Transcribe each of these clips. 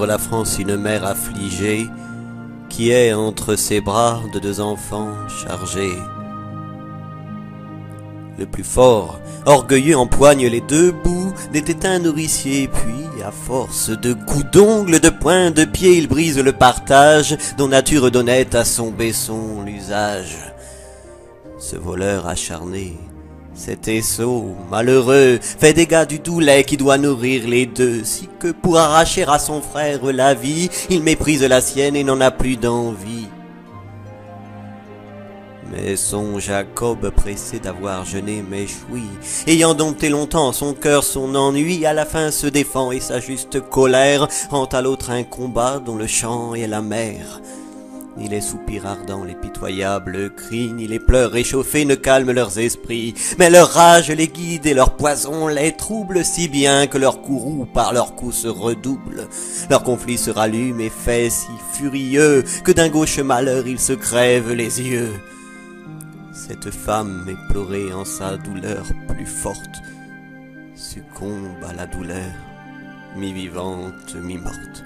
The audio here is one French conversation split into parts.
la France une mère affligée, qui est entre ses bras de deux enfants chargés. Le plus fort, orgueilleux, empoigne les deux bouts des tétins nourriciers, puis, à force de coups d'ongles, de poings, de pieds, il brise le partage dont nature donnait à son besson l'usage. Ce voleur acharné, cet esseau malheureux, fait dégâts du doux lait qui doit nourrir les deux, si que pour arracher à son frère la vie, il méprise la sienne et n'en a plus d'envie. Mais son Jacob, pressé d'avoir jeûné, m'échouit, ayant dompté longtemps son cœur, son ennui, à la fin se défend et sa juste colère rend à l'autre un combat dont le chant est la mer. Ni les soupirs ardents, les pitoyables cris, ni les pleurs réchauffés ne calment leurs esprits, mais leur rage les guide et leur poison les trouble si bien que leur courroux par leurs coups se redouble. Leur conflit se rallume et fait si furieux que d'un gauche malheur ils se crèvent les yeux. Cette femme, éplorée en sa douleur plus forte, succombe à la douleur, mi-vivante, mi-morte.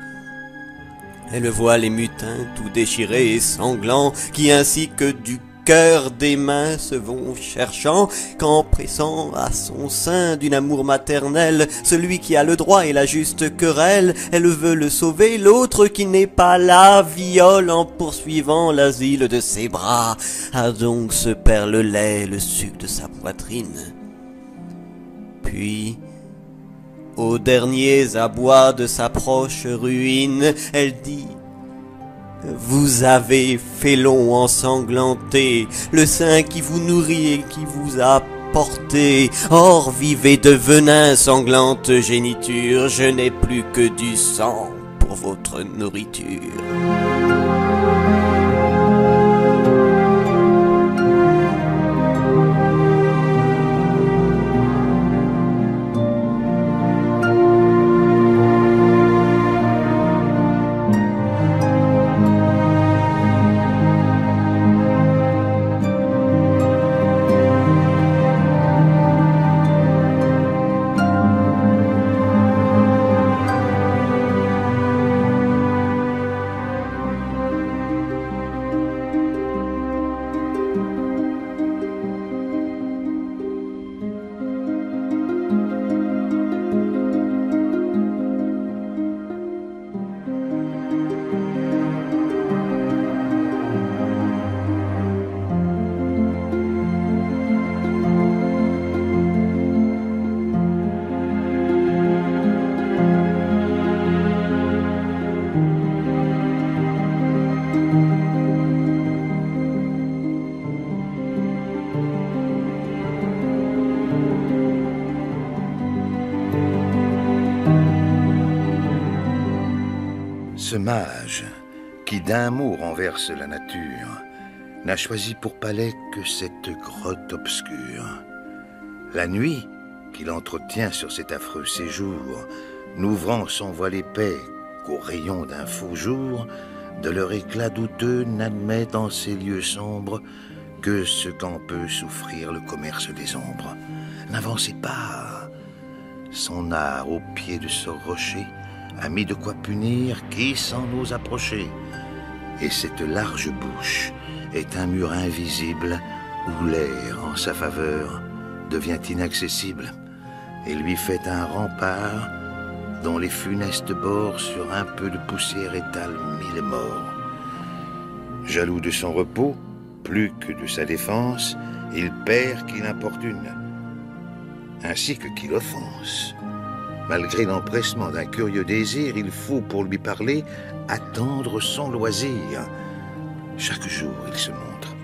Elle voit les mutins tout déchirés et sanglants, qui ainsi que du cœur des mains se vont cherchant, qu'en pressant à son sein d'une amour maternel, celui qui a le droit et la juste querelle, elle veut le sauver, l'autre qui n'est pas là, viole en poursuivant l'asile de ses bras, a donc se perd le lait, le suc de sa poitrine. Puis, aux derniers abois de sa proche ruine, elle dit: vous avez fait long ensanglanté le sein qui vous nourrit et qui vous a porté. Or, vivez de venin, sanglante géniture, je n'ai plus que du sang pour votre nourriture. Ce mage, qui d'un mot renverse la nature, n'a choisi pour palais que cette grotte obscure. La nuit qu'il entretient sur cet affreux séjour, n'ouvrant son voile épais qu'aux rayons d'un faux jour, de leur éclat douteux n'admet dans ces lieux sombres que ce qu'en peut souffrir le commerce des ombres. N'avancez pas, son art au pied de ce rocher a mis de quoi punir qui s'en ose approcher. Et cette large bouche est un mur invisible où l'air en sa faveur devient inaccessible et lui fait un rempart dont les funestes bords sur un peu de poussière étalent mille morts. Jaloux de son repos, plus que de sa défense, il perd qui l'importune, ainsi que qui l'offense. Malgré l'empressement d'un curieux désir, il faut, pour lui parler, attendre son loisir. Chaque jour, il se montre,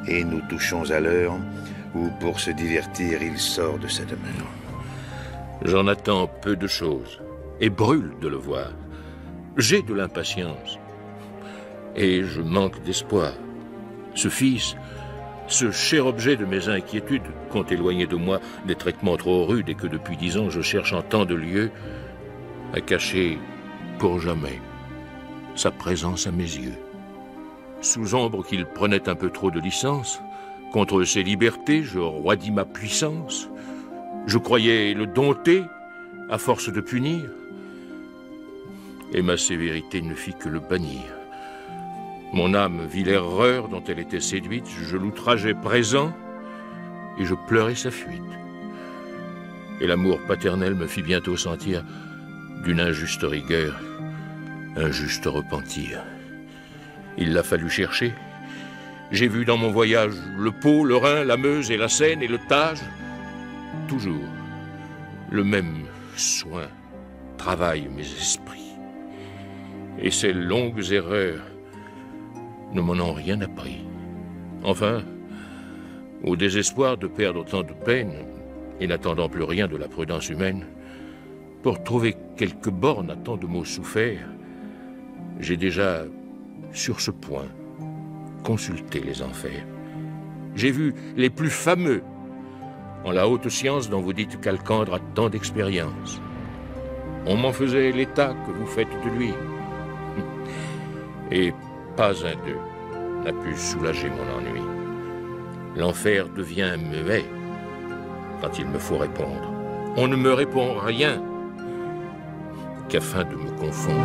et nous touchons à l'heure où, pour se divertir, il sort de sa demeure. J'en attends peu de choses, et brûle de le voir. J'ai de l'impatience, et je manque d'espoir. Ce fils, ce cher objet de mes inquiétudes, compte éloigner de moi des traitements trop rudes et que depuis 10 ans je cherche en tant de lieux à cacher pour jamais sa présence à mes yeux. Sous ombre qu'il prenait un peu trop de licence, contre ses libertés je roidis ma puissance. Je croyais le dompter à force de punir. Et ma sévérité ne fit que le bannir. Mon âme vit l'erreur dont elle était séduite, je l'outrageais présent et je pleurais sa fuite. Et l'amour paternel me fit bientôt sentir d'une injuste rigueur un juste repentir. Il l'a fallu chercher. J'ai vu dans mon voyage le Pô, le Rhin, la Meuse et la Seine et le Tage. Toujours le même soin travaille mes esprits. Et ces longues erreurs ne m'en ont rien appris. Enfin, au désespoir de perdre autant de peine, et n'attendant plus rien de la prudence humaine, pour trouver quelques bornes à tant de maux soufferts, j'ai déjà, sur ce point, consulté les enfers. J'ai vu les plus fameux, en la haute science dont vous dites qu'Alcandre a tant d'expérience. On m'en faisait l'état que vous faites de lui. Et pas un d'eux n'a pu soulager mon ennui. L'enfer devient muet quand il me faut répondre. On ne me répond rien qu'afin de me confondre.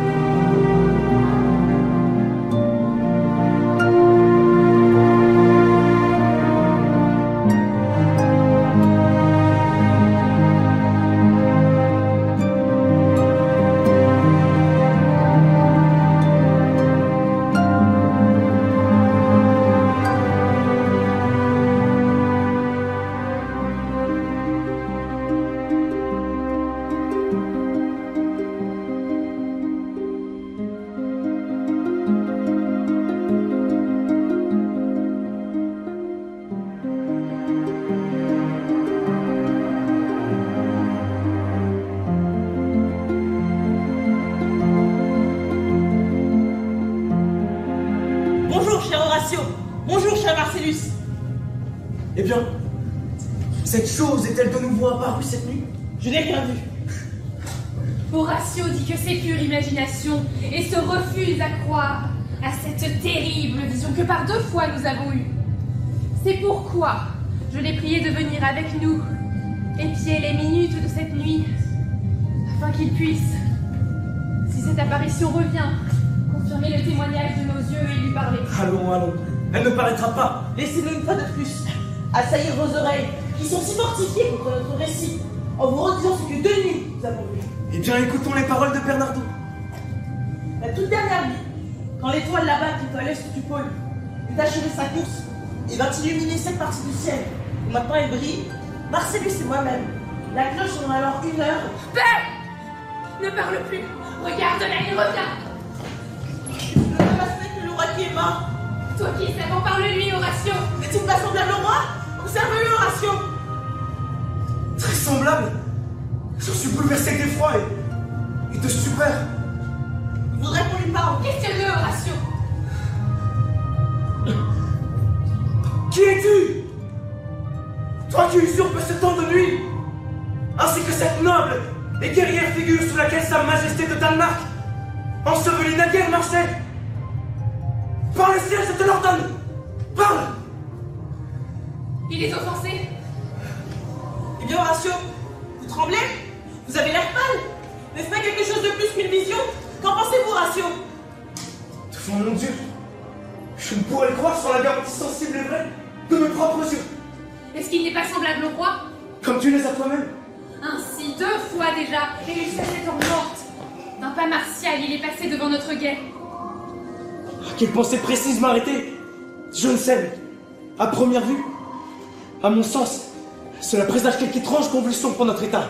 Bonjour, cher Marcellus. Eh bien, cette chose est-elle de nouveau apparue cette nuit? Je n'ai rien vu. Horatio dit que c'est pure imagination et se refuse à croire à cette terrible vision que par 2 fois nous avons eue. C'est pourquoi je l'ai prié de venir avec nous, épier les minutes de cette nuit, afin qu'il puisse, si cette apparition revient, confirmer le témoignage de nos yeux et lui parler. Allons, allons. Elle ne paraîtra pas. Laissez-nous une fois de plus assaillir vos oreilles, qui sont si mortifiées contre notre récit, en vous redisant ce que 2 nuits nous avons vu. Eh bien, écoutons les paroles de Bernardo. La toute dernière nuit, quand l'étoile là-bas qui est à l'est du pôle eut achevé sa course et vint illuminer cette partie du ciel, où maintenant elle brille, Marcellus et moi-même, la cloche sonne alors 1 heure. Père! Ne parle plus! Regarde-la, il revient! Le même aspect que le roi qui est mort. Toi qui es savant, parle-lui, Horatio! N'est-il pas semblable au roi? Observe-le, Horatio! Très semblable. Je suis bouleversé d'effroi et de stupeur. Il voudrait qu'on lui parle. Questionne-le, Horatio! Qui es-tu? Toi qui usurpes ce temps de nuit, ainsi que cette noble et guerrière figure sous laquelle sa majesté de Danemark ensevelie naguère marchait. Par le ciel, je te l'ordonne! Parle! Il est offensé. Eh bien, Horatio, vous tremblez? Vous avez l'air pâle. N'est-ce pas quelque chose de plus qu'une vision? Qu'en pensez-vous, Horatio? Devant mon Dieu, je ne pourrais le croire sans la garantie sensible et vraie de mes propres yeux. Est-ce qu'il n'est pas semblable au roi? Comme tu l'es à toi-même. Ainsi, 2 fois déjà, et il s'est morte. D'un pas martial, il est passé devant notre guet. Quelle pensée précise m'a arrêté? Je ne sais, mais à première vue, à mon sens, cela présage quelque étrange convulsion pour notre état.